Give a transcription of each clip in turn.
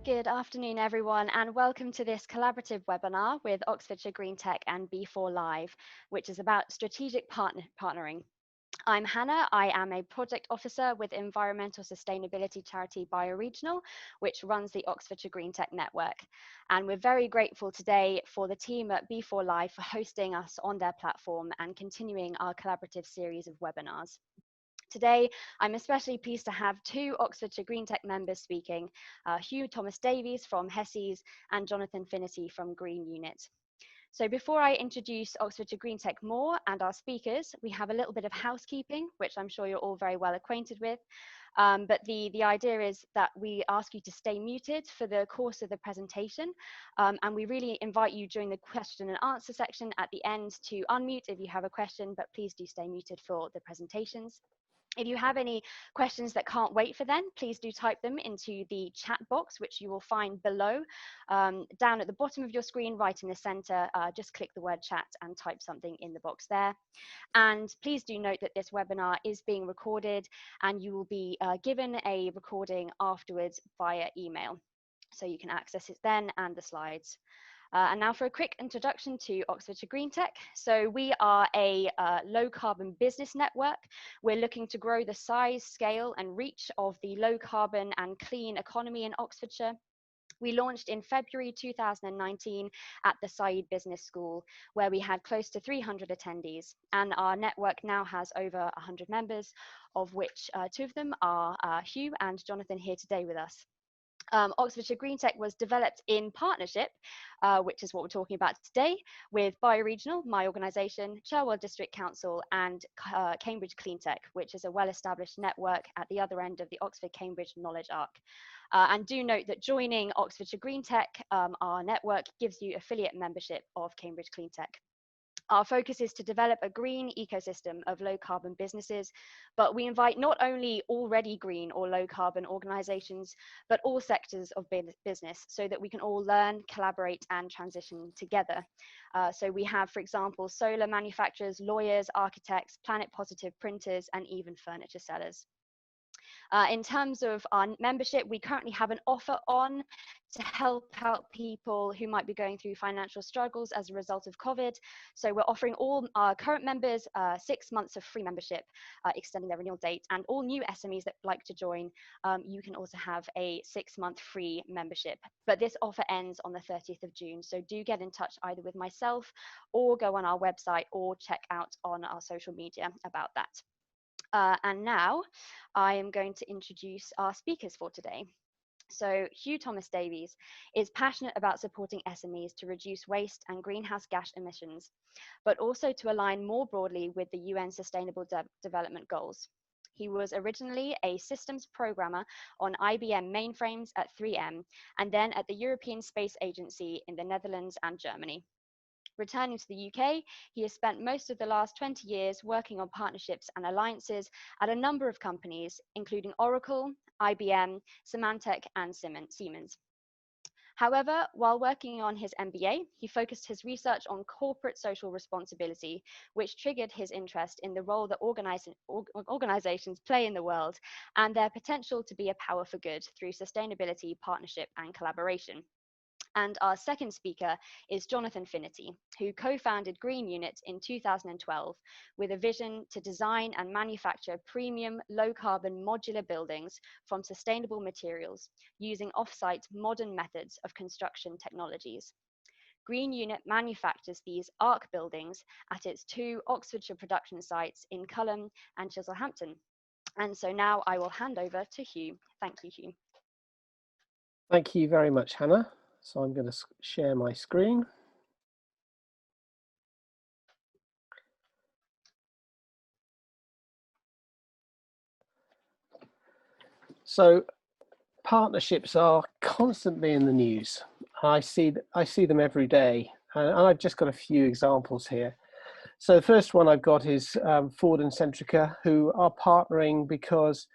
Good afternoon, everyone, and welcome to this collaborative webinar with Oxfordshire Green Tech and B4 Live, which is about strategic partnering. I'm Hannah. I am a project officer with environmental sustainability charity Bioregional, which runs the Oxfordshire Green Tech Network. And we're very grateful today for the team at B4 Live for hosting us on their platform and continuing our collaborative series of webinars. Today, I'm especially pleased to have two Oxfordshire Green Tech members speaking, Hugh Thomas-Davies from Energise and Jonathan Finity from Green Unit. So before I introduce Oxfordshire Green Tech more and our speakers, we have a little bit of housekeeping, which I'm sure you're all very well acquainted with. But the idea is that we ask you to stay muted for the course of the presentation. And we really invite you during the question and answer section at the end to unmute if you have a question, but please do stay muted for the presentations. If you have any questions that can't wait for then, please do type them into the chat box, which you will find below, down at the bottom of your screen, right in the center. Just click the word chat and type something in the box there. And please do note that this webinar is being recorded and you will be given a recording afterwards via email. So you can access it then and the slides. And now for a quick introduction to Oxfordshire Green Tech. So we are a low carbon business network. We're looking to grow the size, scale and reach of the low carbon and clean economy in Oxfordshire. We launched in February 2019 at the Said Business School, where we had close to 300 attendees. And our network now has over 100 members, of which two of them are Hugh and Jonathan here today with us. Oxfordshire Green Tech was developed in partnership, which is what we're talking about today, with Bioregional, my organisation, Cherwell District Council and Cambridge Clean Tech, which is a well-established network at the other end of the Oxford-Cambridge knowledge arc. And do note that joining Oxfordshire Green Tech, our network, gives you affiliate membership of Cambridge Clean Tech. Our focus is to develop a green ecosystem of low carbon businesses, but we invite not only already green or low carbon organisations, but all sectors of business so that we can all learn, collaborate and transition together. So we have, for example, solar manufacturers, lawyers, architects, planet positive printers, and even furniture sellers. In terms of our membership, we currently have an offer on to help out people who might be going through financial struggles as a result of COVID. So we're offering all our current members 6 months of free membership, extending their renewal date, and all new SMEs that like to join, you can also have a 6-month free membership. But this offer ends on the 30th of June. So do get in touch either with myself or go on our website or check out on our social media about that. And now I am going to introduce our speakers for today. So Hugh Thomas-Davies is passionate about supporting SMEs to reduce waste and greenhouse gas emissions, but also to align more broadly with the UN Sustainable Development Goals. He was originally a systems programmer on IBM mainframes at 3M, and then at the European Space Agency in the Netherlands and Germany. Returning to the UK, he has spent most of the last 20 years working on partnerships and alliances at a number of companies, including Oracle, IBM, Symantec, and Siemens. However, while working on his MBA, he focused his research on corporate social responsibility, which triggered his interest in the role that organizations play in the world and their potential to be a power for good through sustainability, partnership, and collaboration. And our second speaker is Jonathan Finity, who co-founded Green Unit in 2012 with a vision to design and manufacture premium low-carbon modular buildings from sustainable materials using off-site modern methods of construction technologies. Green Unit manufactures these ARC buildings at its 2 Oxfordshire production sites in Culham and Chislhampton. And so now I will hand over to Hugh. Thank you, Hugh. Thank you very much, Hannah. So I'm going to share my screen. So partnerships are constantly in the news. I see them every day, and I've just got a few examples here. So the first one I've got is Ford and Centrica, who are partnering because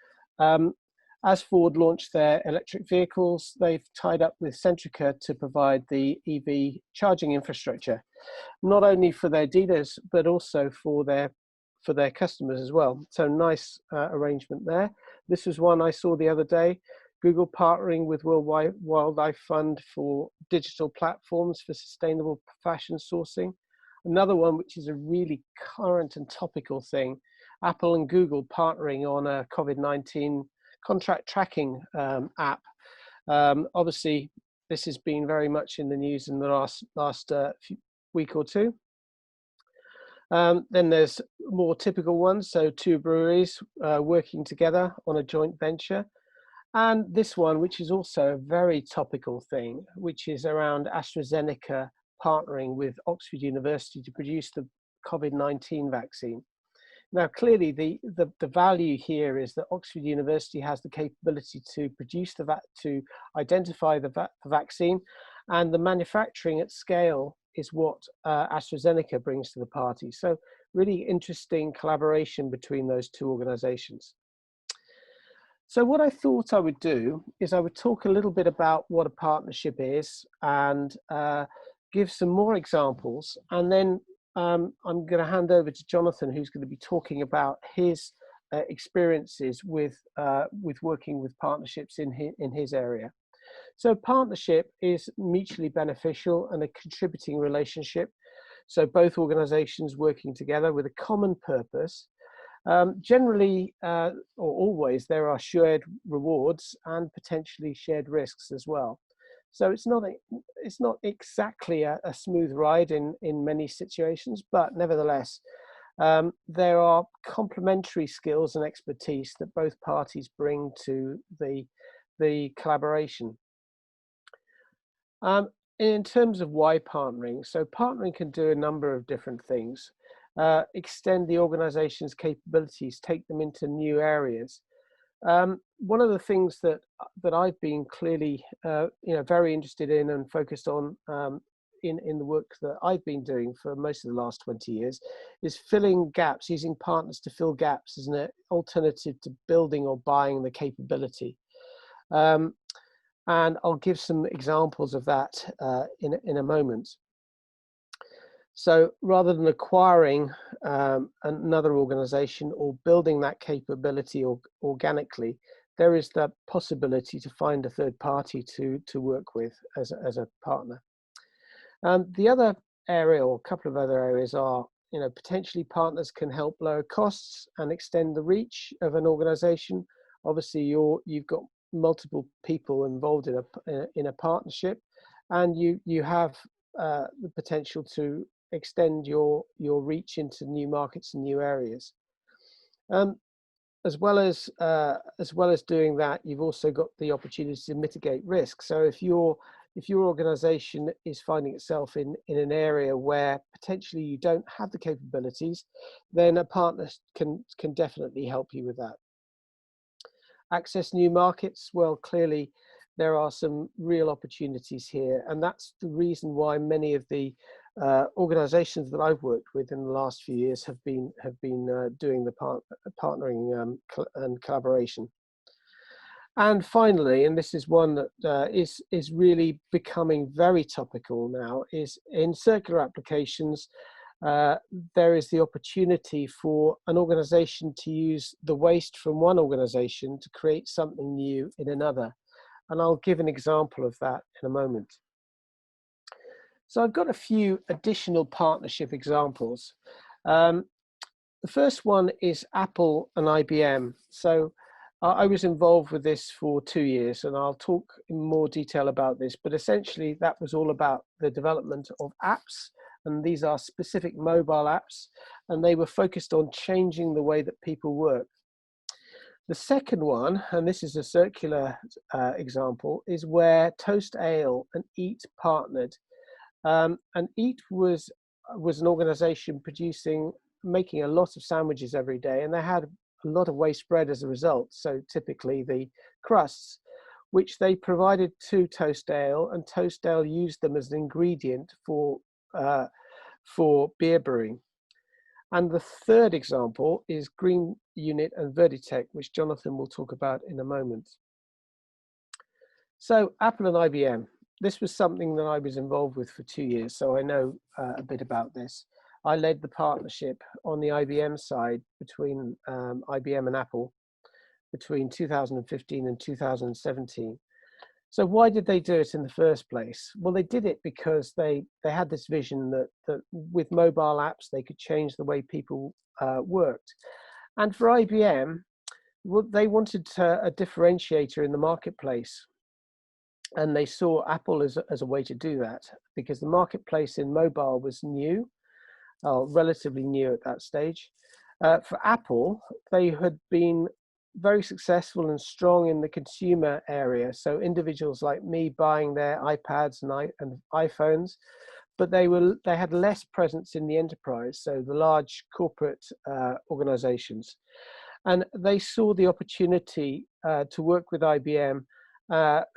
as Ford launched their electric vehicles, they've tied up with Centrica to provide the EV charging infrastructure, not only for their dealers, but also for their customers as well. So nice arrangement there. This was one I saw the other day. Google partnering with World Wildlife Fund for digital platforms for sustainable fashion sourcing. Another one, which is a really current and topical thing, Apple and Google partnering on a COVID-19 contract tracking app. Obviously, this has been very much in the news in the last week or two. Then there's more typical ones, so two breweries working together on a joint venture. And this one, which is also a very topical thing, which is around AstraZeneca partnering with Oxford University to produce the COVID-19 vaccine. Now, clearly, the value here is that Oxford University has the capability to produce to identify the vaccine, and the manufacturing at scale is what AstraZeneca brings to the party. So, really interesting collaboration between those two organizations. So what I thought I would do is I would talk a little bit about what a partnership is and give some more examples. And then I'm going to hand over to Jonathan, who's going to be talking about his experiences with working with partnerships in his area. So partnership is mutually beneficial and a contributing relationship. So both organizations working together with a common purpose. Generally, or always, there are shared rewards and potentially shared risks as well. So it's not exactly a smooth ride in many situations, but nevertheless, there are complementary skills and expertise that both parties bring to the collaboration. In terms of why partnering, so partnering can do a number of different things. Extend the organization's capabilities, take them into new areas. One of the things that I've been clearly very interested in and focused on in the work that I've been doing for most of the last 20 years is filling gaps, using partners to fill gaps as an alternative to building or buying the capability. And I'll give some examples of that in a moment. So rather than acquiring another organization or building that capability organically, there is the possibility to find a third party to work with as a partner. The other area, or a couple of other areas, are potentially partners can help lower costs and extend the reach of an organization. Obviously, you've got multiple people involved in a partnership, and you have the potential to extend your reach into new markets and new areas. As well as doing that, you've also got the opportunity to mitigate risk. So if your organization is finding itself in an area where potentially you don't have the capabilities, then a partner can definitely help you with that. Access new markets, well, clearly there are some real opportunities here, and that's the reason why many of the organizations that I've worked with in the last few years have been doing the partnering and collaboration. And finally, and this is one that is really becoming very topical now, is in circular applications. There is the opportunity for an organization to use the waste from one organization to create something new in another. And I'll give an example of that in a moment. So I've got a few additional partnership examples. The first one is Apple and IBM. So I was involved with this for 2 years, and I'll talk in more detail about this, but essentially that was all about the development of apps, and these are specific mobile apps, and they were focused on changing the way that people work. The second one, and this is a circular example, is where Toast Ale and Eat partnered. And Eat was an organization making a lot of sandwiches every day, and they had a lot of waste bread as a result. So typically the crusts, which they provided to Toast Ale, and Toast Ale used them as an ingredient for beer brewing. And the third example is Green Unit and Verditech, which Jonathan will talk about in a moment. So Apple and IBM, this was something that I was involved with for 2 years, so I know a bit about this. I led the partnership on the IBM side between IBM and Apple. between 2015 and 2017. So why did they do it in the first place? Well, they did it because they had this vision that with mobile apps, they could change the way people worked. And for IBM, well, they wanted a differentiator in the marketplace. And they saw Apple as a way to do that, because the marketplace in mobile was new, relatively new at that stage. For Apple, they had been very successful and strong in the consumer area. So individuals like me buying their iPads and iPhones, but they had less presence in the enterprise, so the large corporate organizations. And they saw the opportunity to work with IBM,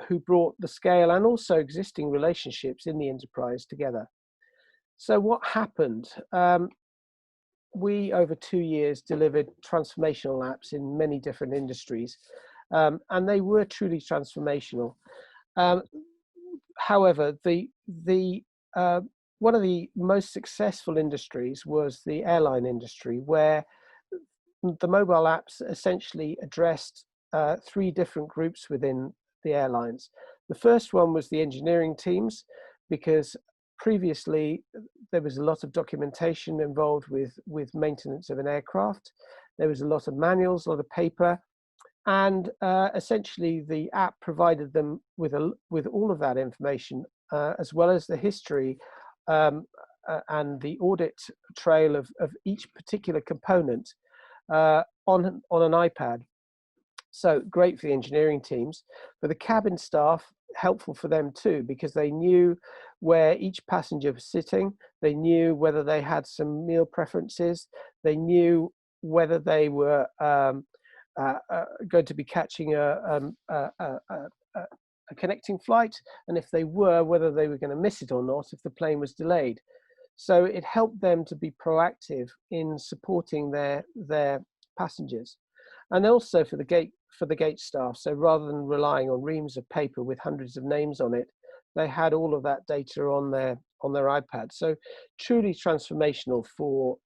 who brought the scale and also existing relationships in the enterprise together. So what happened? We, over 2 years, delivered transformational apps in many different industries, and they were truly transformational. However, one of the most successful industries was the airline industry, where the mobile apps essentially addressed 3 different groups within the airlines. The first one was the engineering teams, because previously there was a lot of documentation involved with maintenance of an aircraft. There was a lot of manuals, a lot of paper, and essentially the app provided them with all of that information, as well as the history and the audit trail of each particular component on an iPad. So great for the engineering teams. For the cabin staff, helpful for them too, because they knew where each passenger was sitting. They knew whether they had some meal preferences. They knew whether they were going to be catching a connecting flight, and if they were, whether they were going to miss it or not if the plane was delayed. So it helped them to be proactive in supporting their passengers. And also for the gate staff. So rather than relying on reams of paper with hundreds of names on it, they had all of that data on their iPad. So truly transformational for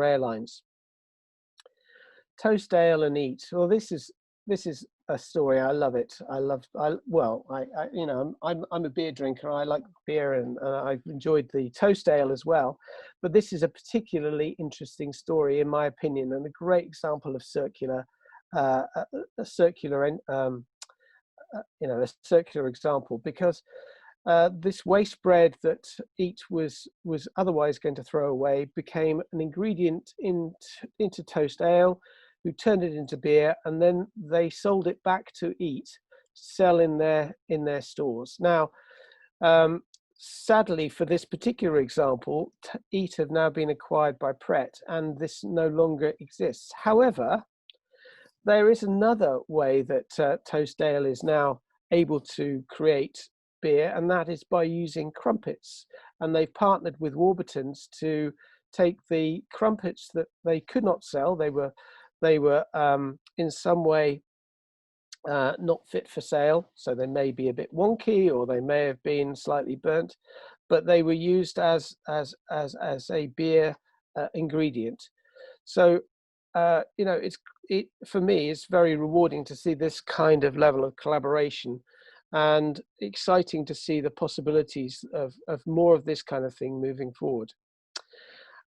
airlines. Toast, ale, and eat. Well, this is a story. I love it. You know, I'm a beer drinker. I like beer, and I've enjoyed the toast ale as well. But this is a particularly interesting story, in my opinion, and a great example of a circular example, because this waste bread that Eat was otherwise going to throw away became an ingredient into toast ale, who turned it into beer, and then they sold it back to Eat, to sell in their stores. Now, sadly for this particular example, Eat have now been acquired by Pret, and this no longer exists. However, there is another way that Toast Ale is now able to create beer, and that is by using crumpets. And they've partnered with Warburton's to take the crumpets that they could not sell. They were in some way not fit for sale, so they may be a bit wonky, or they may have been slightly burnt, but they were used as a beer ingredient. So you know, for me, it's very rewarding to see this kind of level of collaboration, and exciting to see the possibilities of more of this kind of thing moving forward.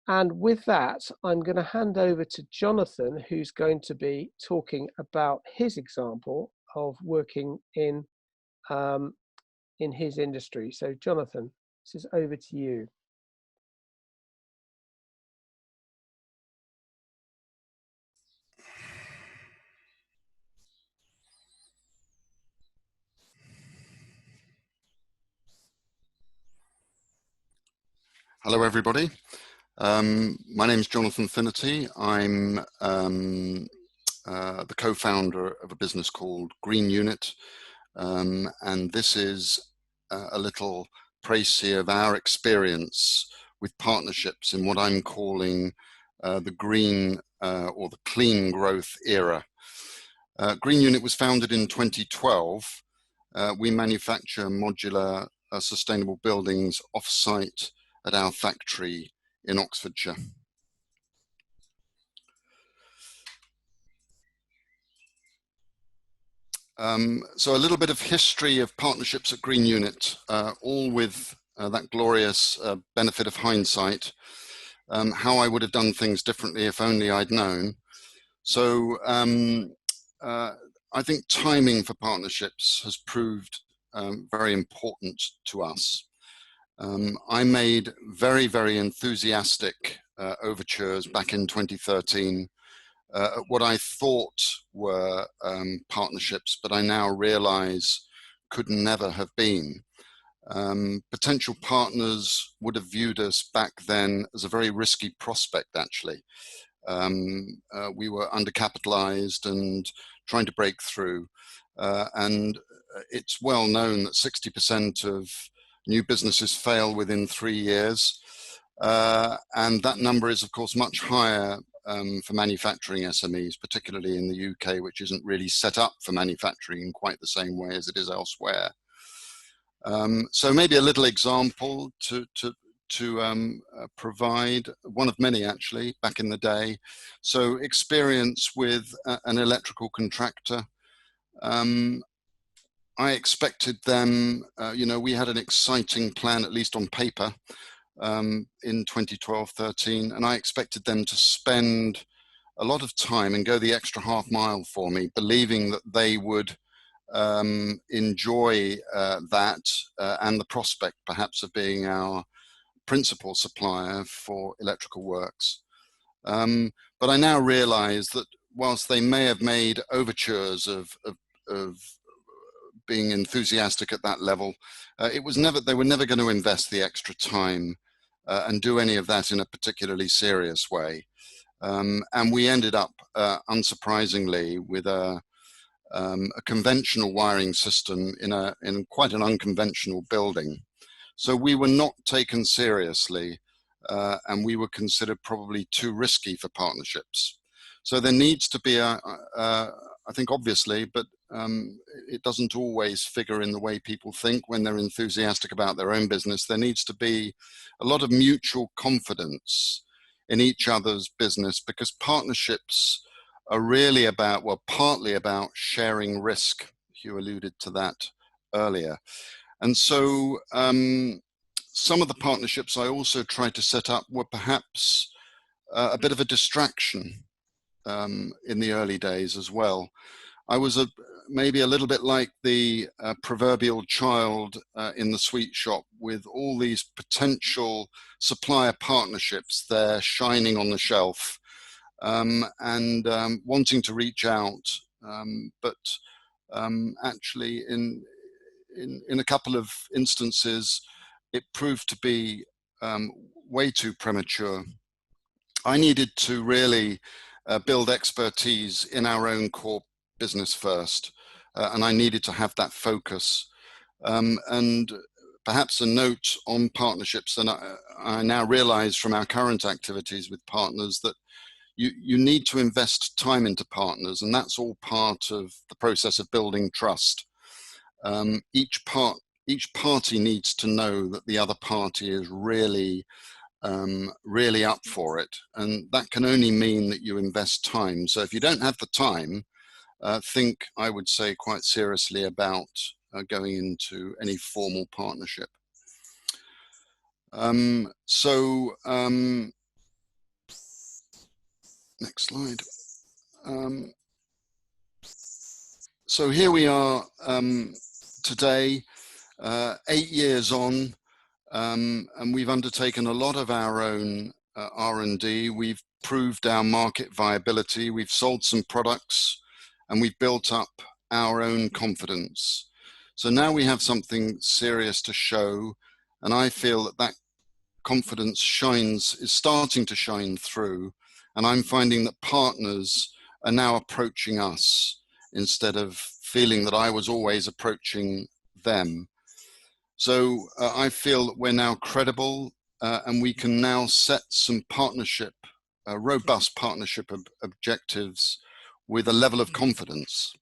And with that, I'm going to hand over to Jonathan, who's going to be talking about his example of working in his industry. So Jonathan, this is over to you. Hello, everybody. My name is Jonathan Finnerty. I'm the co-founder of a business called Green Unit, and this is a little précis of our experience with partnerships in what I'm calling the green or the clean growth era. Green Unit was founded in 2012. We manufacture modular sustainable buildings off-site at our factory in Oxfordshire. . So a little bit of history of partnerships at Green Unit, all with that glorious benefit of hindsight, how I would have done things differently if only I'd known. So I think timing for partnerships has proved very important to us. I made very, very enthusiastic overtures back in 2013 at what I thought were partnerships, but I now realize could never have been. Potential partners would have viewed us back then as a very risky prospect, actually. We were undercapitalized and trying to break through. And it's well known that 60% of new businesses fail within 3 years. And that number is, of course, much higher for manufacturing SMEs, particularly in the UK, which isn't really set up for manufacturing in quite the same way as it is elsewhere. So maybe a little example to provide, one of many actually, back in the day. So experience with an electrical contractor. I expected them, we had an exciting plan, at least on paper, in 2012-13, and I expected them to spend a lot of time and go the extra half mile for me, believing that they would enjoy that and the prospect perhaps of being our principal supplier for electrical works. But I now realize that whilst they may have made overtures of being enthusiastic at that level, they were never going to invest the extra time and do any of that in a particularly serious way. And we ended up, unsurprisingly, with a conventional wiring system in quite an unconventional building. So we were not taken seriously, and we were considered probably too risky for partnerships. So there needs to be I think obviously, but it doesn't always figure in the way people think when they're enthusiastic about their own business. There needs to be a lot of mutual confidence in each other's business, because partnerships are really about, well, partly about sharing risk. Hugh alluded to that earlier. And so some of the partnerships I also tried to set up were perhaps a bit of a distraction in the early days as well. I was maybe a little bit like the proverbial child in the sweet shop, with all these potential supplier partnerships there shining on the shelf, and wanting to reach out, but actually in a couple of instances it proved to be way too premature. I needed to really build expertise in our own core business first, and I needed to have that focus. And perhaps a note on partnerships, and I now realize from our current activities with partners that you need to invest time into partners, and that's all part of the process of building trust. Each party needs to know that the other party is really up for it, and that can only mean that you invest time. So if you don't have the time, think, I would say, quite seriously about going into any formal partnership. Next slide. So here we are today, 8 years on, and we've undertaken a lot of our own R&D. We've proved our market viability, we've sold some products, and we've built up our own confidence. So now we have something serious to show, and I feel that confidence is starting to shine through, and I'm finding that partners are now approaching us instead of feeling that I was always approaching them. So I feel that we're now credible, and we can now set some robust partnership objectives with a level of confidence.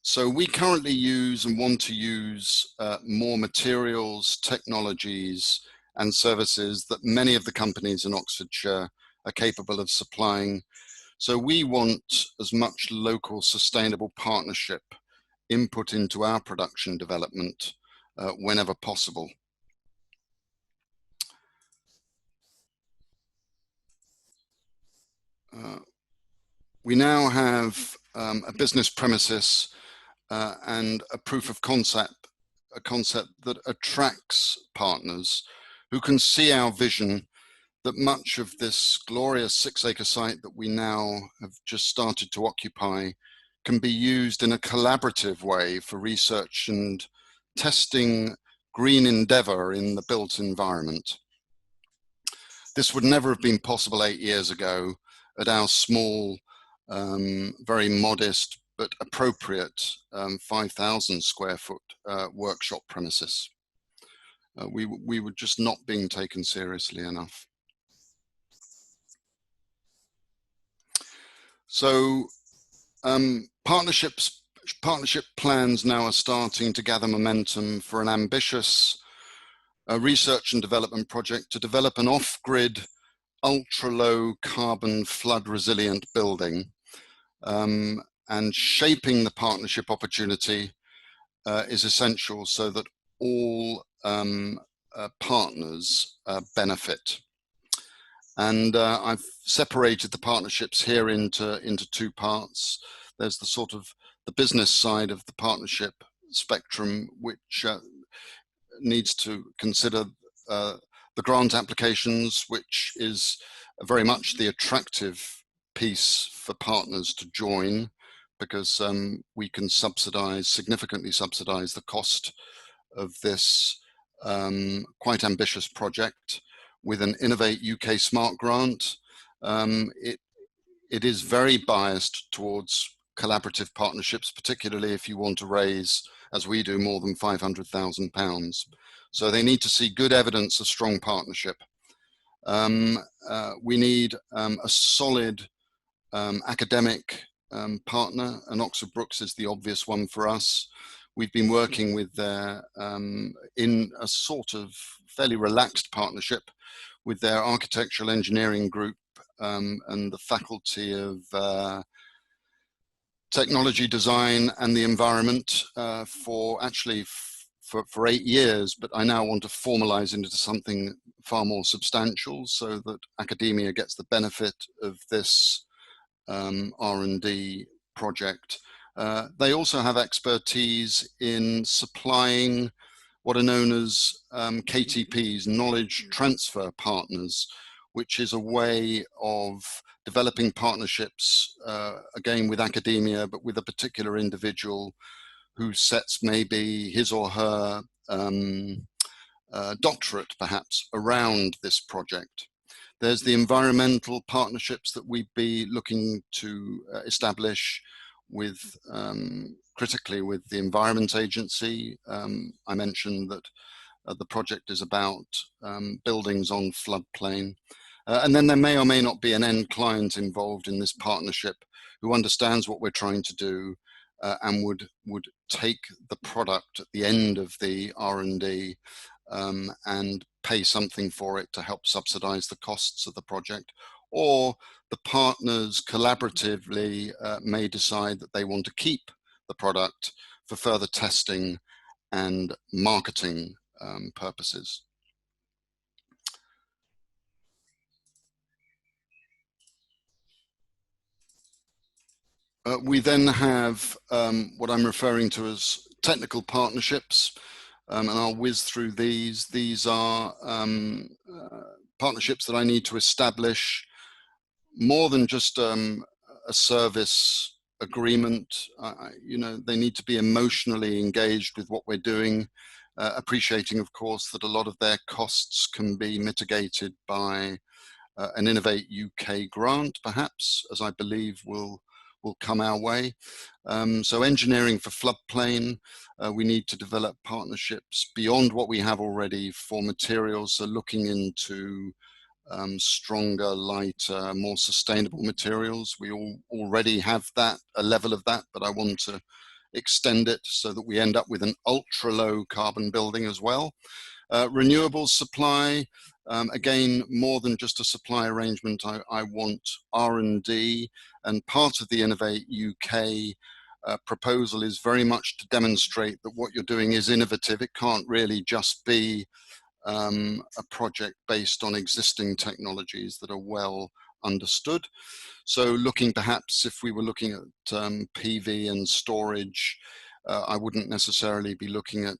So we currently use and want to use more materials, technologies, and services that many of the companies in Oxfordshire are capable of supplying. So we want as much local sustainable partnership input into our production development whenever possible. We now have a business premises and a proof of concept, a concept that attracts partners who can see our vision that much of this glorious 6-acre site that we now have just started to occupy can be used in a collaborative way for research and testing green endeavor in the built environment. This would never have been possible 8 years ago at our small, very modest but appropriate 5,000 square foot workshop premises. We were just not being taken seriously enough. So partnership plans now are starting to gather momentum for an ambitious research and development project to develop an off-grid, ultra-low carbon flood resilient building, and shaping the partnership opportunity is essential so that all partners benefit. And I've separated the partnerships here into two parts. There's the sort of the business side of the partnership spectrum, which needs to consider the grant applications, which is very much the attractive piece for partners to join, because we can significantly subsidize the cost of this quite ambitious project with an Innovate UK Smart grant. It is very biased towards collaborative partnerships, particularly if you want to raise, as we do, more than £500,000. So they need to see good evidence of strong partnership. We need a solid academic partner, and Oxford Brookes is the obvious one for us. We've been working with in a sort of fairly relaxed partnership with their architectural engineering group and the Faculty of Technology, Design and the Environment for 8 years, but I now want to formalize into something far more substantial so that academia gets the benefit of this R&D project. They also have expertise in supplying what are known as KTPs, knowledge transfer partners, which is a way of developing partnerships, again with academia, but with a particular individual who sets maybe his or her doctorate perhaps around this project. There's the environmental partnerships that we'd be looking to establish with, critically with the Environment Agency. I mentioned that the project is about buildings on floodplain. And then there may or may not be an end client involved in this partnership who understands what we're trying to do and would take the product at the end of the R&D and pay something for it to help subsidize the costs of the project. Or the partners collaboratively may decide that they want to keep the product for further testing and marketing purposes. We then have what I'm referring to as technical partnerships, and I'll whiz through these. These are partnerships that I need to establish more than just a service agreement. You know, they need to be emotionally engaged with what we're doing, appreciating, of course, that a lot of their costs can be mitigated by an Innovate UK grant, perhaps, as I believe will come our way. So engineering for floodplain, we need to develop partnerships beyond what we have already for materials, so looking into stronger, lighter, more sustainable materials. We already have that, a level of that, but I want to extend it so that we end up with an ultra low carbon building as well. Renewables supply, again, more than just a supply arrangement, I want R&D, and part of the Innovate UK proposal is very much to demonstrate that what you're doing is innovative. It can't really just be a project based on existing technologies that are well understood. So looking perhaps, if we were looking at PV and storage, I wouldn't necessarily be looking at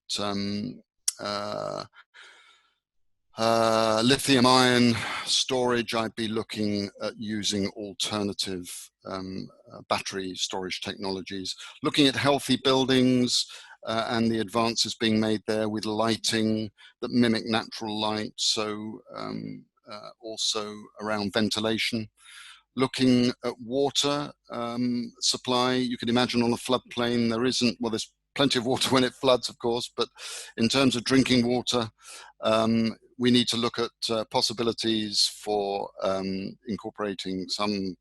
lithium ion storage. I'd be looking at using alternative battery storage technologies, looking at healthy buildings and the advances being made there with lighting that mimic natural light, so also around ventilation. Looking at water supply, you can imagine on a floodplain there isn't, well, there's plenty of water when it floods, of course, but in terms of drinking water, we need to look at possibilities for incorporating some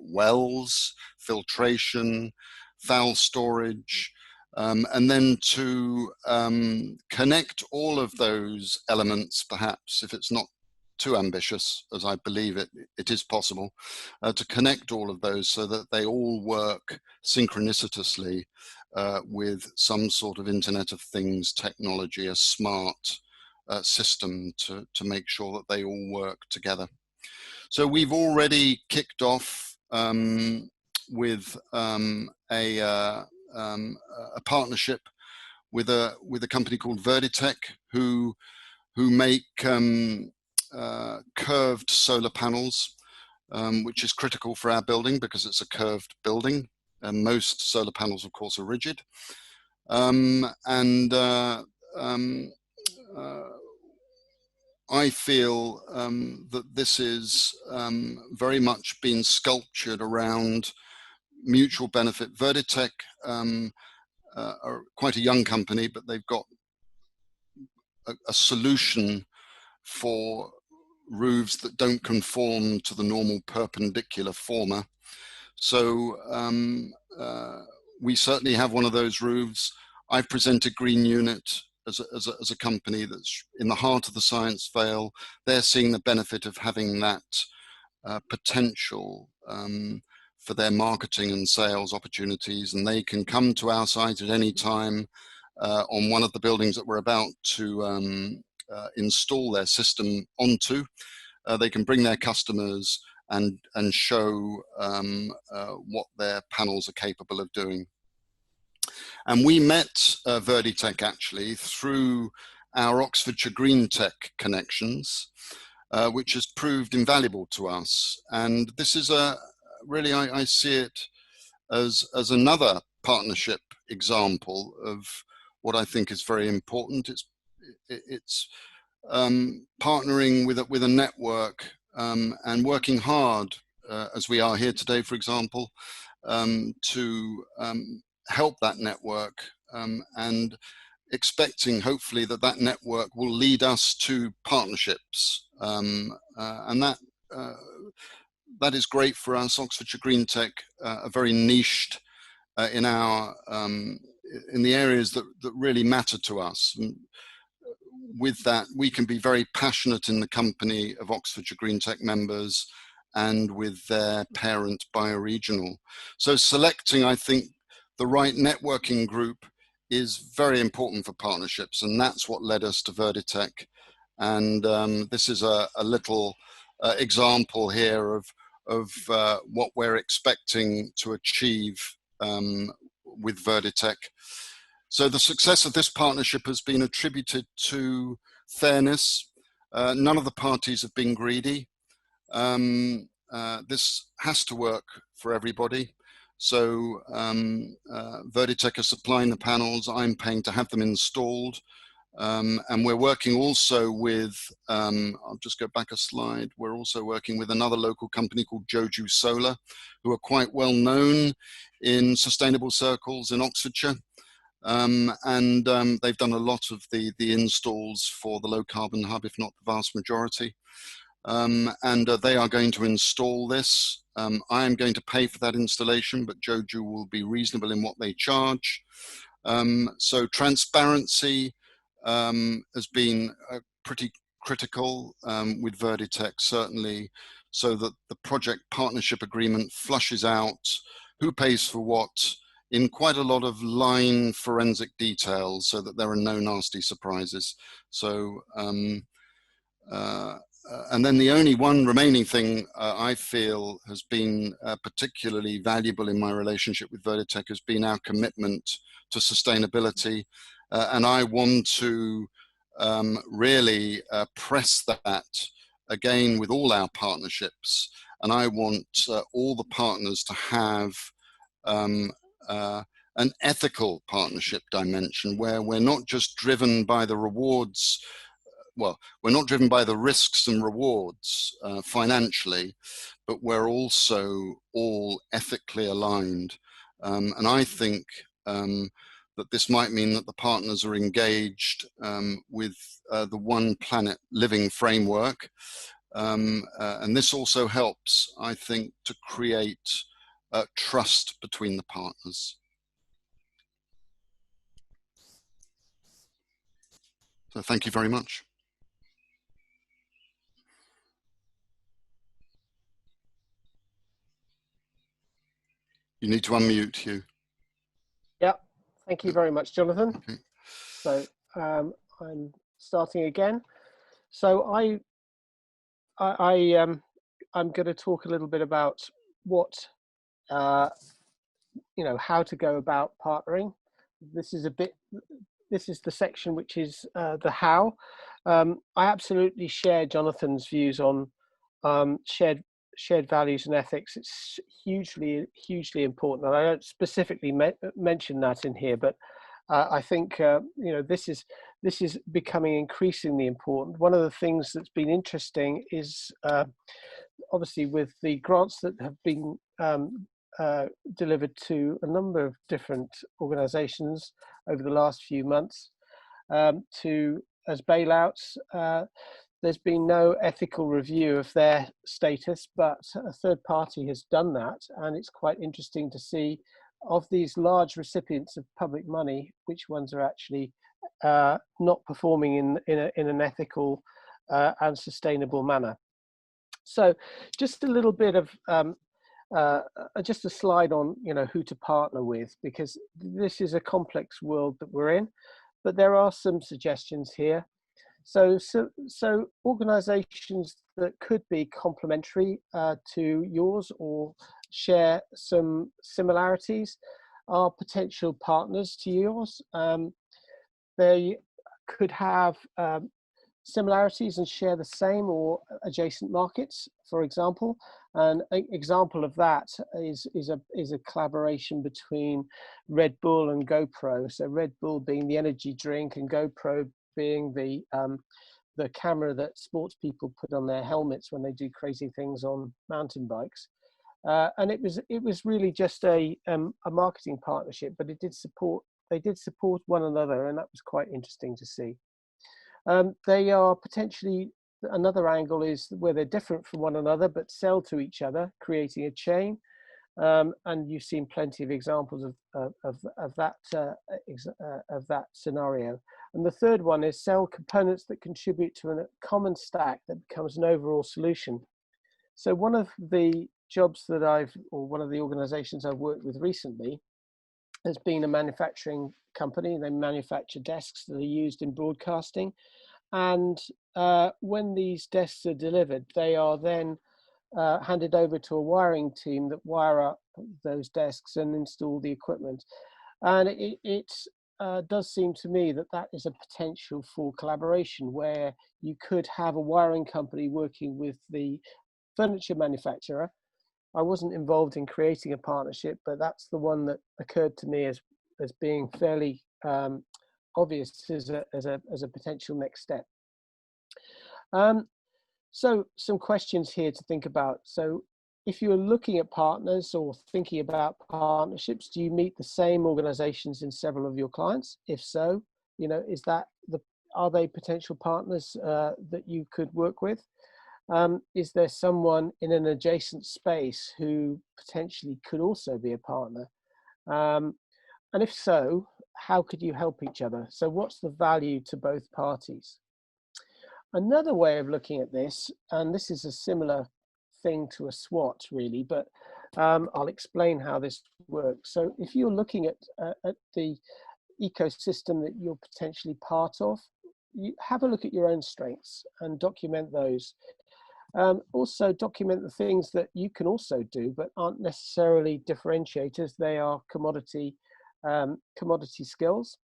wells, filtration, foul storage, and then to connect all of those elements, perhaps if it's not too ambitious, as I believe it is possible, to connect all of those so that they all work synchronicitously with some sort of Internet of Things technology, a smart system to make sure that they all work together. So we've already kicked off with a partnership with a company called Verditech, who make curved solar panels, which is critical for our building because it's a curved building, and most solar panels, of course, are rigid. I feel that this is very much been sculptured around mutual benefit. Verditech are quite a young company, but they've got a solution for roofs that don't conform to the normal perpendicular former. So we certainly have one of those roofs. I've presented Green Unit as a company that's in the heart of the science veil. They're seeing the benefit of having that potential for their marketing and sales opportunities, and they can come to our site at any time on one of the buildings that we're about to install their system onto. They can bring their customers and show what their panels are capable of doing. And we met Verditech actually through our Oxfordshire Green Tech connections, which has proved invaluable to us. And this is really, I see it as another partnership example of what I think is very important. It's partnering with a network and working hard, as we are here today, for example, to help that network and expecting, hopefully, that network will lead us to partnerships. And that is great for us. Oxfordshire Green Tech are very niched in the areas that really matter to us. And with that, we can be very passionate in the company of Oxfordshire Green Tech members and with their parent bioregional. So selecting, I think, the right networking group is very important for partnerships, and that's what led us to Verditech. And this is a little example here of what we're expecting to achieve with Verditech. So the success of this partnership has been attributed to fairness. None of the parties have been greedy. This has to work for everybody. So Verditech are supplying the panels, I'm paying to have them installed. And we're working also with, I'll just go back a slide, we're also working with another local company called Joju Solar, who are quite well known in sustainable circles in Oxfordshire. They've done a lot of the installs for the low carbon hub, if not the vast majority. They are going to install this. I am going to pay for that installation, but Joju will be reasonable in what they charge. So transparency, has been pretty critical with Verditech, certainly, so that the project partnership agreement flushes out who pays for what in quite a lot of line forensic detail, so that there are no nasty surprises. So, and then the only one remaining thing I feel has been particularly valuable in my relationship with Verditech has been our commitment to sustainability. And I want to really press that again with all our partnerships. And I want all the partners to have an ethical partnership dimension where we're not just driven by the rewards. Well, we're not driven by the risks and rewards financially, but we're also all ethically aligned. And I think that this might mean that the partners are engaged with the One Planet Living framework. And this also helps, I think, to create trust between the partners. So thank you very much. You need to unmute, Hugh. Yeah, thank you very much, Jonathan. Okay. So I'm starting again. So I'm going to talk a little bit about what how to go about partnering. This is the section which is the how. I absolutely share Jonathan's views on shared values and ethics. It's hugely important, and I don't specifically mention that in here, but I think this is becoming increasingly important. One of the things that's been interesting is obviously with the grants that have been delivered to a number of different organisations over the last few months as bailouts. There's been no ethical review of their status, but a third party has done that, and it's quite interesting to see of these large recipients of public money, which ones are actually not performing in an ethical and sustainable manner. So just a little bit of just a slide on who to partner with, because this is a complex world that we're in, but there are some suggestions here. So organizations that could be complementary to yours or share some similarities are potential partners to yours. They could have similarities and share the same or adjacent markets, for example. An example of that is a collaboration between Red Bull and GoPro. So Red Bull being the energy drink and GoPro being the camera that sports people put on their helmets when they do crazy things on mountain bikes. And it was really just a marketing partnership, but they did support one another, and that was quite interesting to see. They are potentially, another angle is where they're different from one another but sell to each other, creating a chain. And you've seen plenty of examples of that scenario. And the third one is sell components that contribute to a common stack that becomes an overall solution. So one of the jobs that one of the organizations I've worked with recently has been a manufacturing company. They manufacture desks that are used in broadcasting. And when these desks are delivered, they are then handed over to a wiring team that wire up those desks and install the equipment. And it does seem to me that is a potential for collaboration, where you could have a wiring company working with the furniture manufacturer. I wasn't involved in creating a partnership, but that's the one that occurred to me as being fairly obvious as a potential next step. So some questions here to think about. So if you're looking at partners or thinking about partnerships, do you meet the same organizations in several of your clients? If so, are they potential partners that you could work with? Is there someone in an adjacent space who potentially could also be a partner? And if so, how could you help each other? So what's the value to both parties? Another way of looking at this, and this is a similar thing to a SWOT really, but I'll explain how this works. So if you're looking at the ecosystem that you're potentially part of, you have a look at your own strengths and document those. Also document the things that you can also do but aren't necessarily differentiators. They are commodity skills.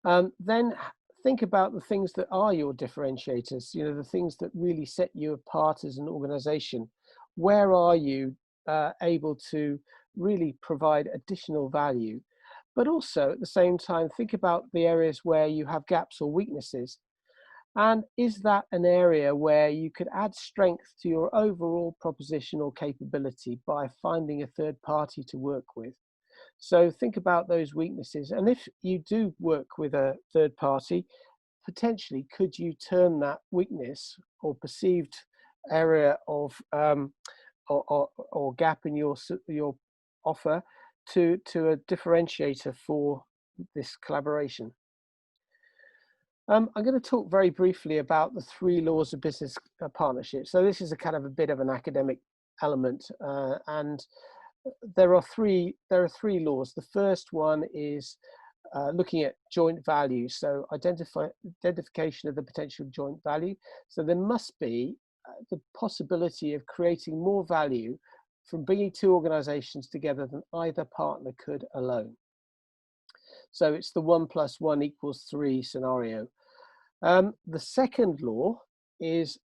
Then think about the things that are your differentiators, you know, the things that really set you apart as an organization. Where are you able to really provide additional value? But also at the same time, think about the areas where you have gaps or weaknesses. And is that an area where you could add strength to your overall proposition or capability by finding a third party to work with? So think about those weaknesses. And if you do work with a third party, potentially could you turn that weakness or perceived area of or gap in your offer to a differentiator for this collaboration? I'm going to talk very briefly about the 3 laws of business partnership. So this is a kind of a bit of an academic element, and there are three laws. The first one is looking at joint value, so identification of the potential joint value. So there must be the possibility of creating more value from bringing 2 organizations together than either partner could alone. So it's the 1 + 1 = 3 scenario. The second law is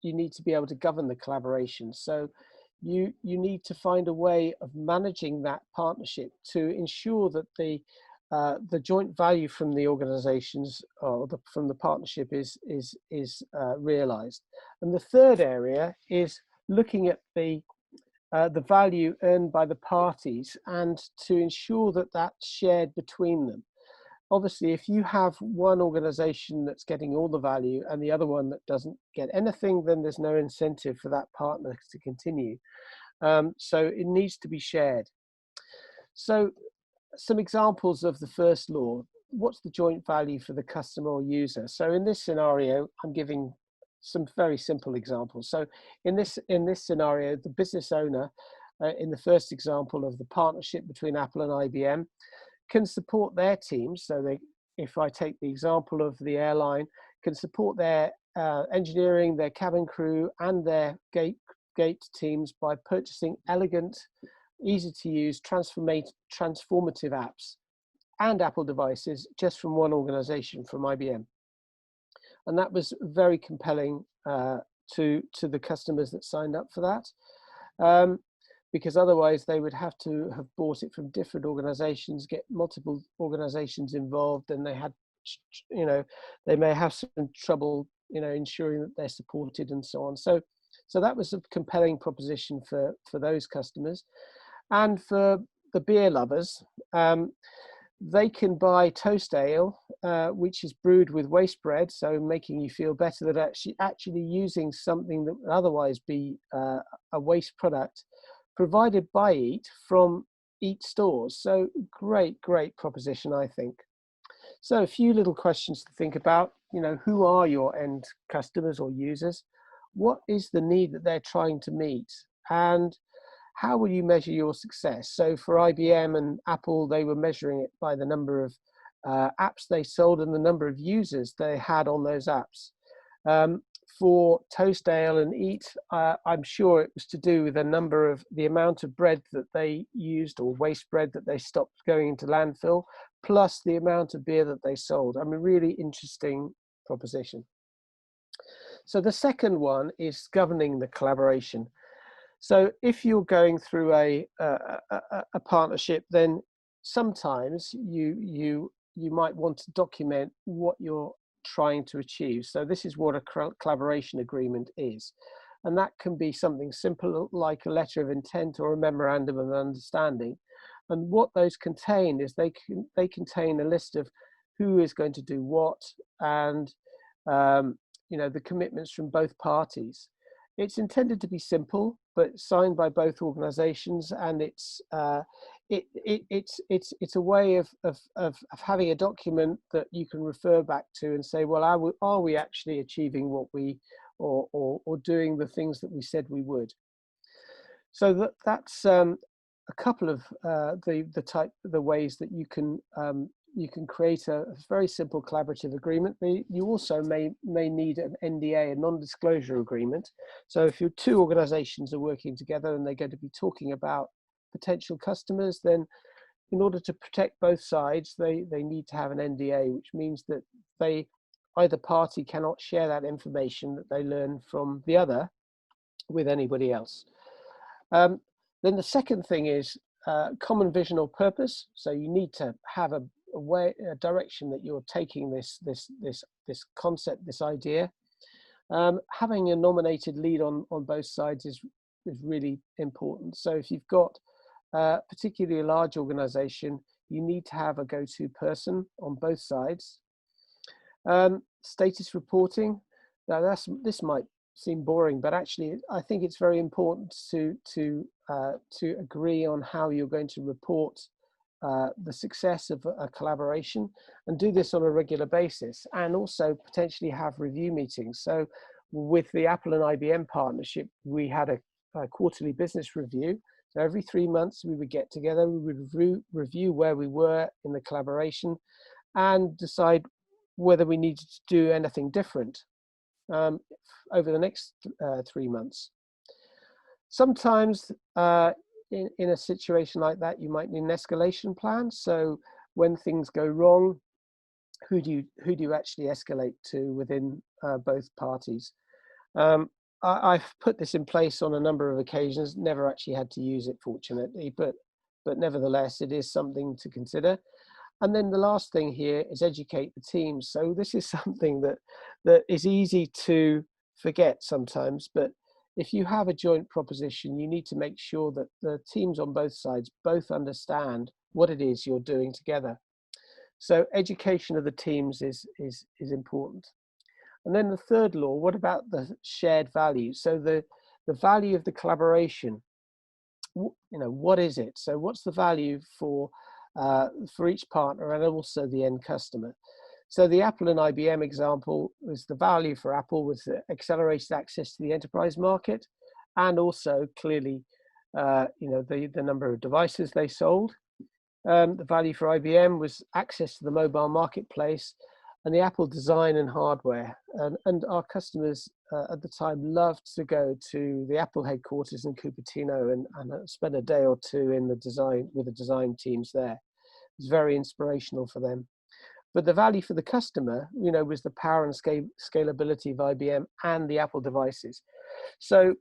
you need to be able to govern the collaboration. So you need to find a way of managing that partnership to ensure that the joint value from the organizations or from the partnership is realized. And the third area is looking at the value earned by the parties and to ensure that that's shared between them. Obviously, if you have one organization that's getting all the value and the other one that doesn't get anything, then there's no incentive for that partner to continue. So it needs to be shared. So some examples of the first law. What's the joint value for the customer or user? So in this scenario, I'm giving some very simple examples. So in this scenario, the business owner, in the first example of the partnership between Apple and IBM, can support their teams. So if I take the example of the airline, can support their engineering, their cabin crew, and their gate teams by purchasing elegant, easy to use, transformative apps and Apple devices just from one organization, from IBM. And that was very compelling to the customers that signed up for that. Because otherwise they would have to have bought it from different organizations, get multiple organizations involved, and they had, you know, they may have some trouble, you know, ensuring that they're supported and so on. So that was a compelling proposition for those customers. And for the beer lovers, they can buy toast ale, which is brewed with waste bread, so making you feel better that actually using something that would otherwise be a waste product, provided by EAT from EAT stores. So great proposition, I think. So a few little questions to think about. You know, who are your end customers or users? What is the need that they're trying to meet? And how will you measure your success? So for IBM and Apple, they were measuring it by the number of apps they sold and the number of users they had on those apps. For Toast Ale and EAT, I'm sure it was to do with the amount of bread that they used, or waste bread that they stopped going into landfill, plus the amount of beer that they sold. I mean, really interesting proposition. So the second one is governing the collaboration. So if you're going through a partnership, then sometimes you might want to document what you're trying to achieve. So this is what a collaboration agreement is. And that can be something simple like a letter of intent or a memorandum of understanding. And what those contain is they contain a list of who is going to do what, and you know, the commitments from both parties. It's intended to be simple, but signed by both organizations, and it's a way of having a document that you can refer back to and say, well, are we actually achieving what we or doing the things that we said we would? So that's a couple of the ways that you can create a very simple collaborative agreement. You also may need an NDA, a non-disclosure agreement. So if your two organizations are working together and they're going to be talking about potential customers, then in order to protect both sides, they need to have an NDA, which means that either party cannot share that information that they learn from the other with anybody else. Then the second thing is common vision or purpose. So you need to have a direction that you're taking this concept, this idea. Having a nominated lead on both sides is really important. So if you've got particularly a large organization, you need to have a go-to person on both sides. Status reporting. Now this might seem boring, but actually I think it's very important to agree on how you're going to report the success of a collaboration, and do this on a regular basis, and also potentially have review meetings. So with the Apple and IBM partnership, we had a quarterly business review. So every 3 months we would get together, we would review where we were in the collaboration and decide whether we needed to do anything different over the next 3 months. Sometimes in a situation like that, you might need an escalation plan. So when things go wrong, who do you actually escalate to within both parties? I've put this in place on a number of occasions, never actually had to use it, fortunately, but nevertheless, it is something to consider. And then the last thing here is educate the teams. So this is something that is easy to forget sometimes, but if you have a joint proposition, you need to make sure that the teams on both sides both understand what it is you're doing together. So education of the teams is important. And then the third law, what about the shared value? So the value of the collaboration, what is it? So what's the value for each partner and also the end customer? So the Apple and IBM example was the value for Apple was accelerated access to the enterprise market, and also clearly, the number of devices they sold. The value for IBM was access to the mobile marketplace and the Apple design and hardware. And our customers at the time loved to go to the Apple headquarters in Cupertino and spend a day or two in with the design teams there. It was very inspirational for them. But the value for the customer, was the power and scalability of IBM and the Apple devices. So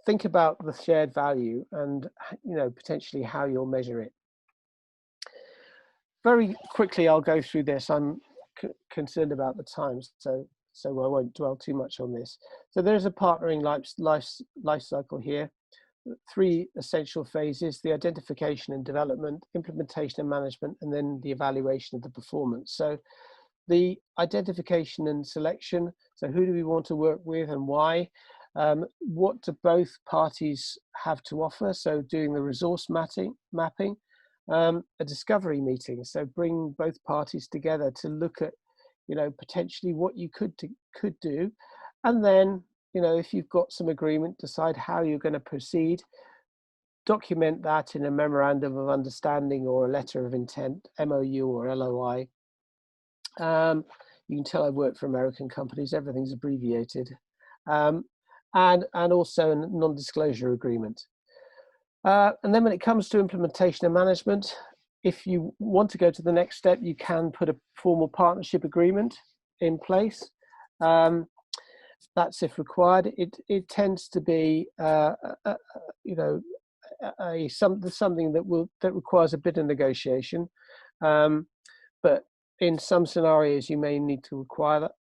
think about the shared value and, potentially how you'll measure it. Very quickly, I'll go through this. I'm concerned about the time, so I won't dwell too much on this. So there's a partnering life cycle here. 3 essential phases: the identification and development, implementation and management, and then the evaluation of the performance. So the identification and selection, so who do we want to work with and why? What do both parties have to offer? So doing the resource mapping, a discovery meeting, so bring both parties together to look at, potentially what you could do, and then, if you've got some agreement, decide how you're going to proceed, document that in a memorandum of understanding or a letter of intent, MOU or LOI. You can tell I work for American companies, everything's abbreviated, and also a non-disclosure agreement. And then when it comes to implementation and management, if you want to go to the next step, you can put a formal partnership agreement in place. That's if required. It tends to be something that requires a bit of negotiation, but in some scenarios you may need to require that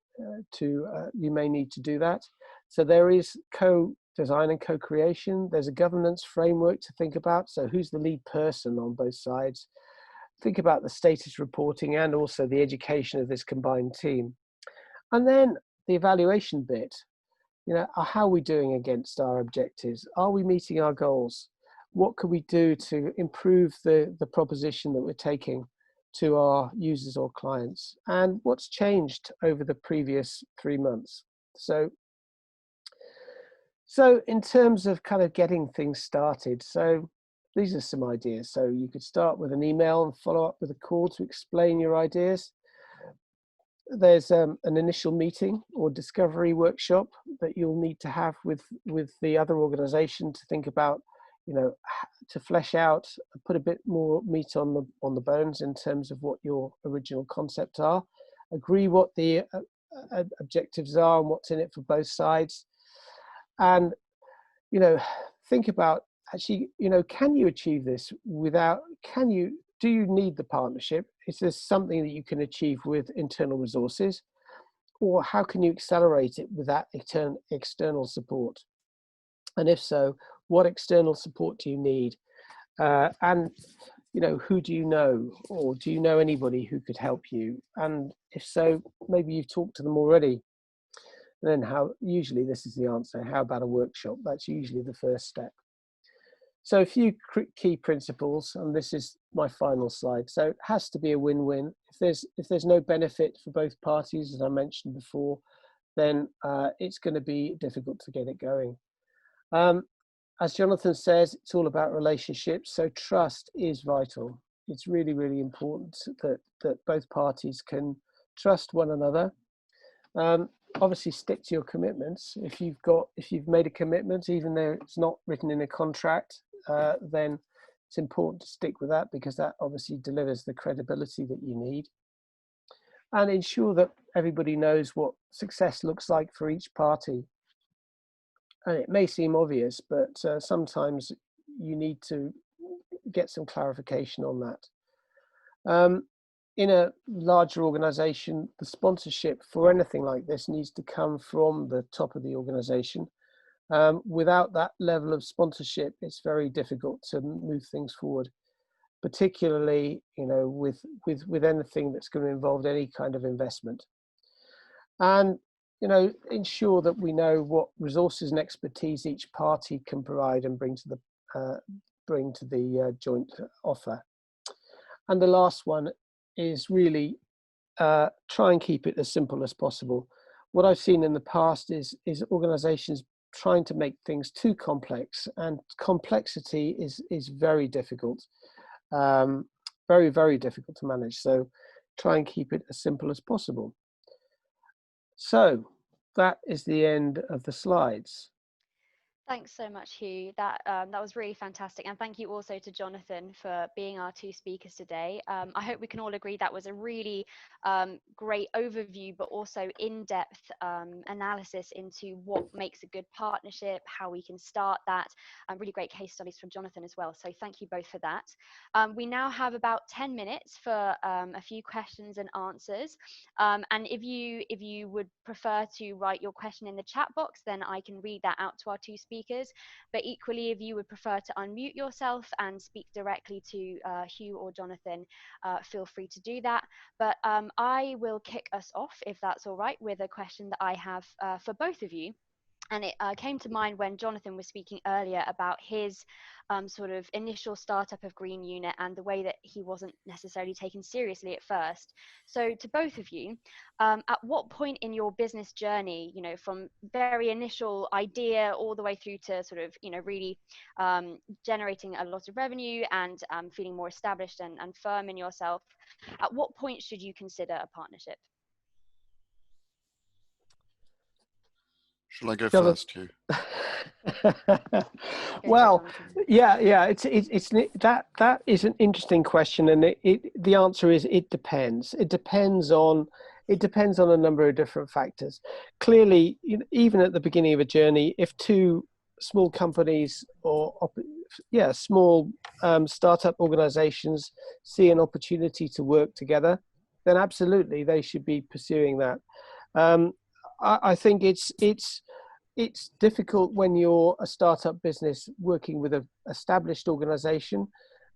you may need to do that. So there is co-design and co-creation. There's a governance framework to think about. So who's the lead person on both sides? Think about the status reporting and also the education of this combined team. And then the evaluation bit, how are we doing against our objectives? Are we meeting our goals? what could we do to improve the proposition that we're taking to our users or clients, and what's changed over the previous 3 months. So in terms of kind of getting things started, so these are some ideas. So you could start with an email and follow up with a call to explain your ideas. There's an initial meeting or discovery workshop that you'll need to have with the other organization to think about, to flesh out, put a bit more meat on the bones in terms of what your original concepts are, agree what the objectives are and what's in it for both sides, and think about actually, can you achieve this do you need the partnership? Is this something that you can achieve with internal resources, or how can you accelerate it with that external support? And if so, what external support do you need? And who do you know, or do you know anybody who could help you? And if so, maybe you've talked to them already. And then usually this is the answer, how about a workshop? That's usually the first step. So a few key principles, and this is my final slide. So it has to be a win-win. If there's no benefit for both parties, as I mentioned before, then it's going to be difficult to get it going. As Jonathan says, it's all about relationships. So trust is vital. It's really, really important that both parties can trust one another. Obviously stick to your commitments. If you've made a commitment, even though it's not written in a contract, then it's important to stick with that, because that obviously delivers the credibility that you need. And ensure that everybody knows what success looks like for each party. And it may seem obvious, but sometimes you need to get some clarification on that. In a larger organization, the sponsorship for anything like this needs to come from the top of the organization. Without that level of sponsorship, it's very difficult to move things forward, particularly with anything that's going to involve any kind of investment. And ensure that we know what resources and expertise each party can provide and bring to the joint offer. And the last one is really try and keep it as simple as possible. What I've seen in the past is organizations trying to make things too complex, and complexity is very difficult, very, very difficult to manage. So try and keep it as simple as possible. So that is the end of the slides. Thanks so much, Hugh. That was really fantastic, and thank you also to Jonathan for being our two speakers today. I hope we can all agree that was a really great overview, but also in-depth analysis into what makes a good partnership, how we can start that, and really great case studies from Jonathan as well. So thank you both for that. We now have about 10 minutes for a few questions and answers. And if you would prefer to write your question in the chat box, then I can read that out to our two speakers. But equally, if you would prefer to unmute yourself and speak directly to Hugh or Jonathan, feel free to do that. But I will kick us off, if that's all right, with a question that I have for both of you. And it came to mind when Jonathan was speaking earlier about his sort of initial startup of Green Unit and the way that he wasn't necessarily taken seriously at first. So to both of you, at what point in your business journey, from very initial idea all the way through to sort of, really generating a lot of revenue and feeling more established and firm in yourself, at what point should you consider a partnership? Shall I go first, Hugh? Well, yeah, it's that is an interesting question, and the answer is it depends. It depends on a number of different factors. Clearly, even at the beginning of a journey, if two small companies or small startup organizations see an opportunity to work together, then absolutely they should be pursuing that. I think it's difficult when you're a startup business working with an established organization,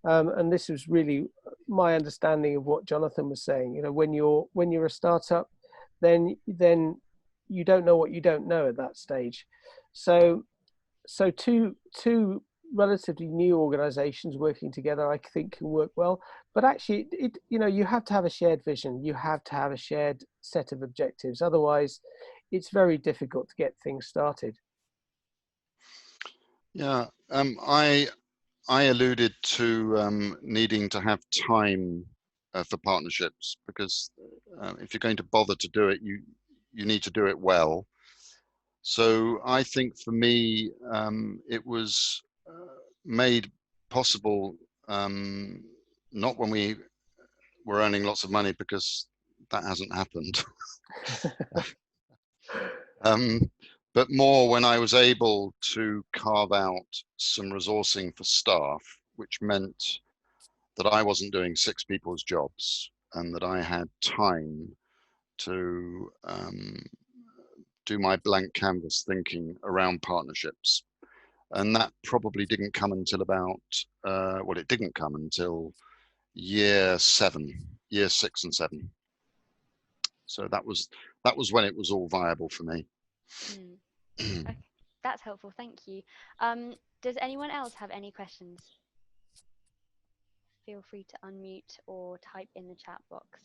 and this was really my understanding of what Jonathan was saying. When you're a startup, then you don't know what you don't know at that stage. So two relatively new organizations working together, I think, can work well. But actually, you have to have a shared vision. You have to have a shared set of objectives. Otherwise, it's very difficult to get things started. Yeah, I alluded to needing to have time for partnerships, because if you're going to bother to do it, you need to do it well. So I think for me, it was made possible, not when we were earning lots of money, because that hasn't happened, but more when I was able to carve out some resourcing for staff, which meant that I wasn't doing 6 people's jobs, and that I had time to do my blank canvas thinking around partnerships. And that probably didn't come until about, it didn't come until year 6 and 7. So that was when it was all viable for me. Okay, that's helpful, thank you. Does anyone else have any questions? Feel free to unmute or type in the chat box.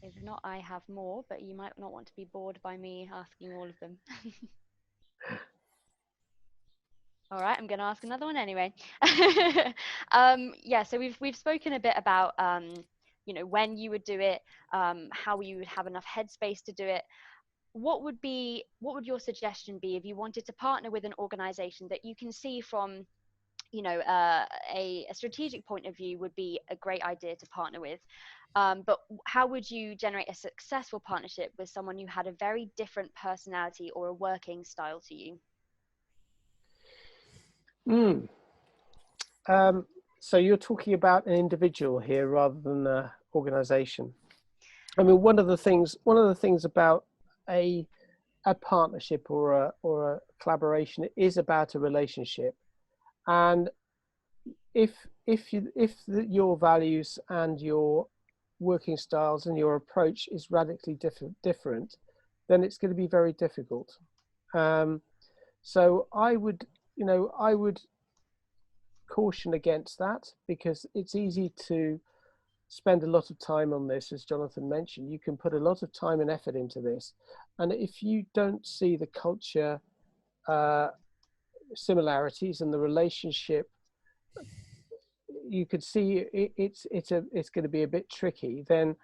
If not, I have more, but you might not want to be bored by me asking all of them. All right, I'm going to ask another one anyway. Yeah, so we've spoken a bit about when you would do it, how you would have enough headspace to do it. What would your suggestion be if you wanted to partner with an organization that you can see from a strategic point of view would be a great idea to partner with, but how would you generate a successful partnership with someone who had a very different personality or a working style to you? So you're talking about an individual here rather than an organization. I mean, one of the things about a partnership or a collaboration is about a relationship, and if your values and your working styles and your approach is radically different, then it's going to be very difficult. So I would caution against that, because it's easy to spend a lot of time on this. As Jonathan mentioned, you can put a lot of time and effort into this, and if you don't see the culture similarities and the relationship, you could see it's going to be a bit tricky. Then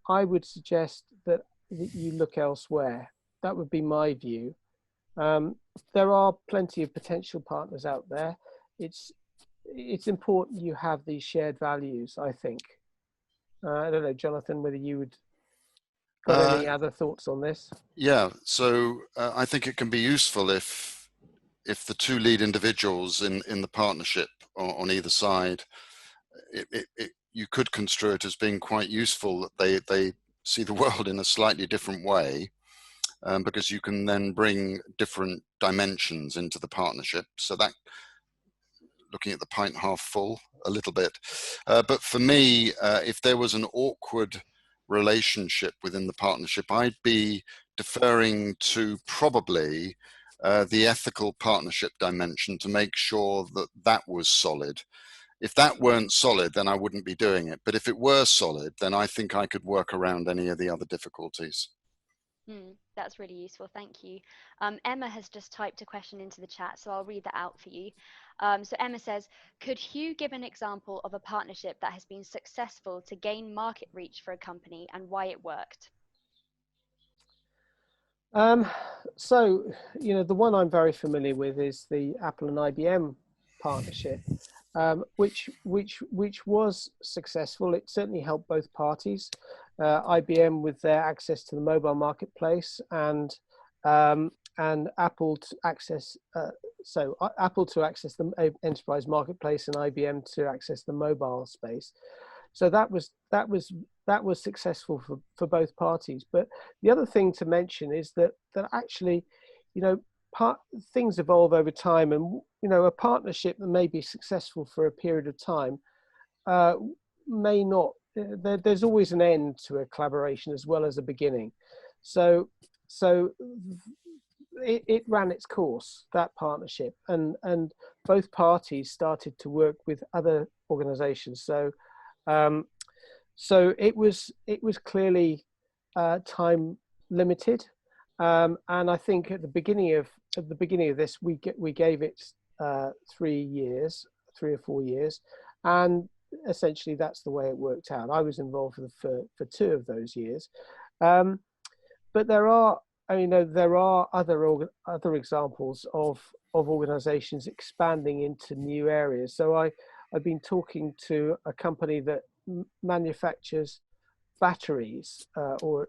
I would suggest that you look elsewhere. That would be my view. There are plenty of potential partners out there. It's important you have these shared values, I think. I don't know, Jonathan, whether you would got any other thoughts on this? Yeah, so I think it can be useful if the 2 lead individuals in the partnership on either side, you could construe it as being quite useful that they see the world in a slightly different way, because you can then bring different dimensions into the partnership. So that, looking at the pint half full a little bit. But for me, if there was an awkward relationship within the partnership, I'd be deferring to probably the ethical partnership dimension to make sure that that was solid. If that weren't solid, then I wouldn't be doing it. But if it were solid, then I think I could work around any of the other difficulties. That's really useful, thank you. Emma has just typed a question into the chat, so I'll read that out for you. So Emma says, could Hugh give an example of a partnership that has been successful to gain market reach for a company and why it worked? So, the one I'm very familiar with is the Apple and IBM partnership, which was successful. It certainly helped both parties. IBM with their access to the mobile marketplace, and Apple to access Apple to access the enterprise marketplace, and IBM to access the mobile space. So that was successful for both parties. But the other thing to mention is that actually, things evolve over time, and a partnership that may be successful for a period of time may not. There's always an end to a collaboration as well as a beginning. So it ran its course, that partnership, and both parties started to work with other organizations. So so it was clearly time limited, and I think at the beginning of this, we gave it 3 years, 3 or 4 years, and essentially that's the way it worked out. I was involved for 2 of those years, but there are, there are other examples of organizations expanding into new areas. So I've been talking to a company that manufactures batteries, or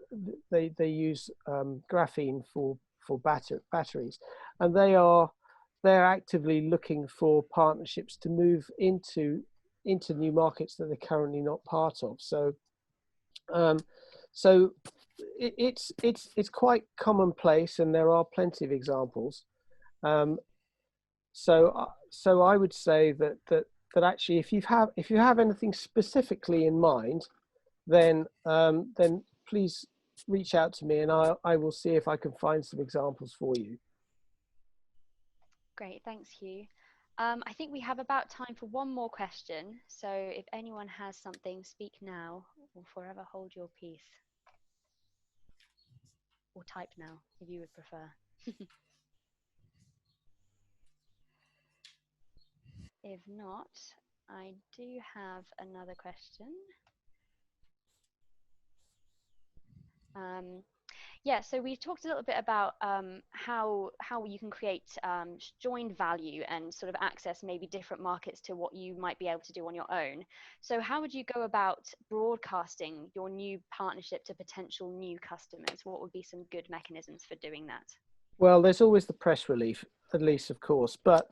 they use graphene for batteries, and they're actively looking for partnerships to move into new markets that they're currently not part of. So so it's quite commonplace, and there are plenty of examples. So I would say that actually, if you have anything specifically in mind, then please reach out to me, and I will see if I can find some examples for you. Great, thanks, Hugh. I think we have about time for one more question. So if anyone has something, speak now or forever hold your peace. Or type now, if you would prefer. If not, I do have another question. Yeah, so we've talked a little bit about how you can create joined value and sort of access maybe different markets to what you might be able to do on your own. So how would you go about broadcasting your new partnership to potential new customers? What would be some good mechanisms for doing that? Well, there's always the press release, of course, but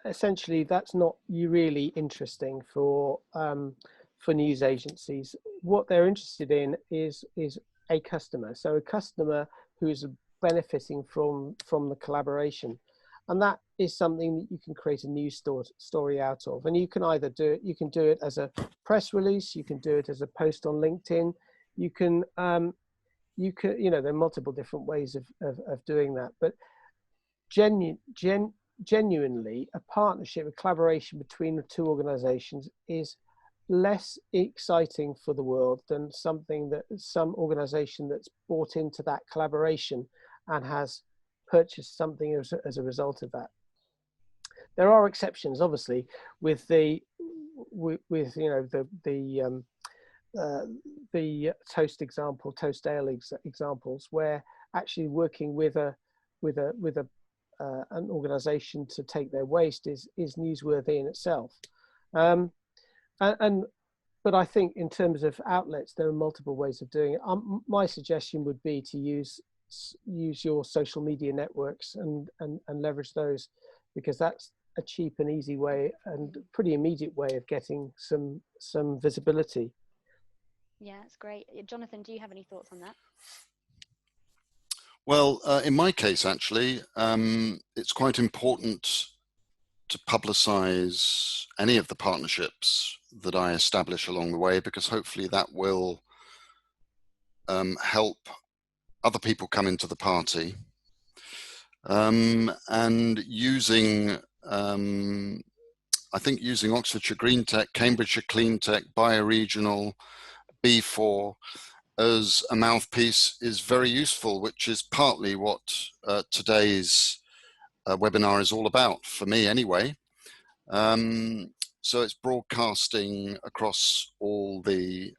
essentially that's not really interesting for news agencies. What they're interested in is a customer, so a customer who is benefiting from the collaboration, and that is something that you can create a news story out of. And you can either do it as a press release, you can do it as a post on LinkedIn, you can there are multiple different ways of doing that. But genuinely, a partnership, a collaboration between the two organizations is less exciting for the world than some organization that's bought into that collaboration and has purchased something as a result of that. There are exceptions, obviously, with the Toast Ale examples, where actually working with an organization to take their waste is newsworthy in itself. But I think in terms of outlets, there are multiple ways of doing it. My suggestion would be to use your social media networks and leverage those, because that's a cheap and easy way and pretty immediate way of getting some visibility. Yeah, that's great. Jonathan, do you have any thoughts on that? Well, in my case, actually, it's quite important to publicize any of the partnerships that I establish along the way, because hopefully that will help other people come into the party. And using, I think using Oxfordshire Green Tech, Cambridgeshire Clean Tech, Bioregional, B4 as a mouthpiece is very useful, which is partly what today's webinar is all about, for me anyway. So it's broadcasting across all the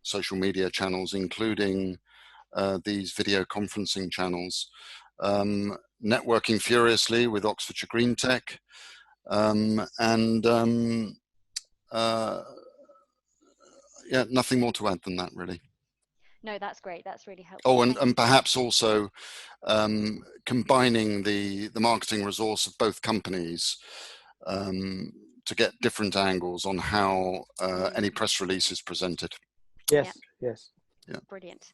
social media channels, including these video conferencing channels, networking furiously with Oxfordshire Green Tech, yeah, nothing more to add than that, really. No, that's great. That's really helpful. Oh, and perhaps also combining the marketing resource of both companies to get different angles on how any press release is presented. Yes, yeah. yes. Yeah. Brilliant.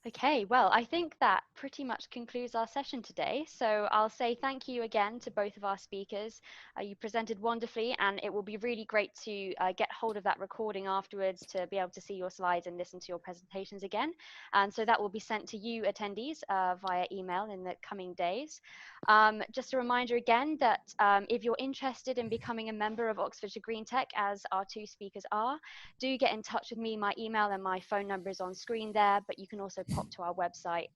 Okay, well, I think that pretty much concludes our session today. So I'll say thank you again to both of our speakers. You presented wonderfully, and it will be really great to get hold of that recording afterwards to be able to see your slides and listen to your presentations again. And so that will be sent to you attendees via email in the coming days. Just a reminder again that if you're interested in becoming a member of Oxfordshire Green Tech, as our two speakers are, do get in touch with me. My email and my phone number is on screen there, but you can also pop to our website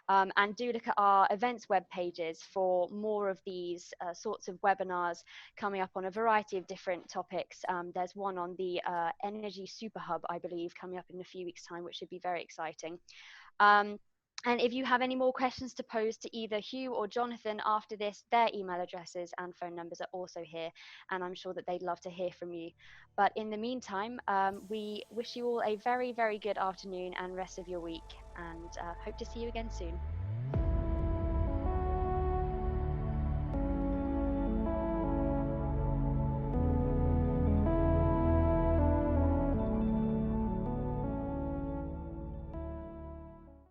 and do look at our events web pages for more of these sorts of webinars coming up on a variety of different topics. There's one on the Energy Super Hub, I believe, coming up in a few weeks' time, which should be very exciting. And if you have any more questions to pose to either Hugh or Jonathan after this, their email addresses and phone numbers are also here, and I'm sure that they'd love to hear from you. But in the meantime, we wish you all a very, very good afternoon and rest of your week, and hope to see you again soon.